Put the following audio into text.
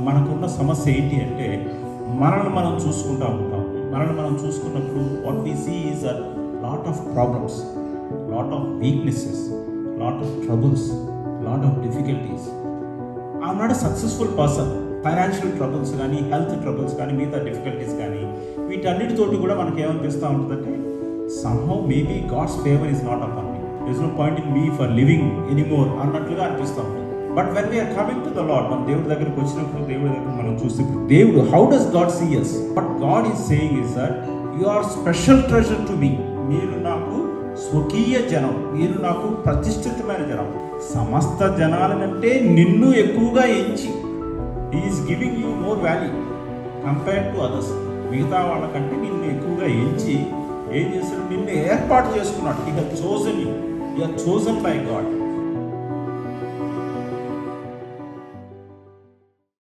మనకున్న సమస్య ఏంటి అంటే మనల్ని మనం చూసుకుంటూ ఉంటాం. మనల్ని మనం చూసుకున్నప్పుడు what we see is a lot of problems, lot of weaknesses, lot of troubles, lot of difficulties. I'm not a successful person. Financial troubles కానీ, హెల్త్ ట్రబుల్స్ కానీ, మిగతా డిఫికల్టీస్ కానీ, వీటన్నిటితోటి కూడా మనకి ఏమనిపిస్తూ ఉంటుందంటే somehow maybe God's favour is not upon me, there is no point in me for living anymore అన్నట్లుగా అనిపిస్తూ ఉంటుంది. But when we're coming to the lord, మన దేవుడి దగ్గరికి వచ్చినప్పుడు, దేవుడి దగ్గర మనం చూస్తే దేవుడు, how does God see us? What God is saying is that you are special treasure to me. మీరు నాకు స్వకీయ జనం, మీరు నాకు ప్రతిష్ఠితమైన జనం. సమస్త జనాలనంటే నిన్ను ఎక్కువగా ఎంచి is giving you more value compared to others. మిగతా వాళ్ళకంటే నిన్ను ఎక్కువగా ఎంచి ఏం చేస్తాడు? నిన్ను ఏర్పాటు చేసుకున్నాడు. You have chosen you are chosen by God.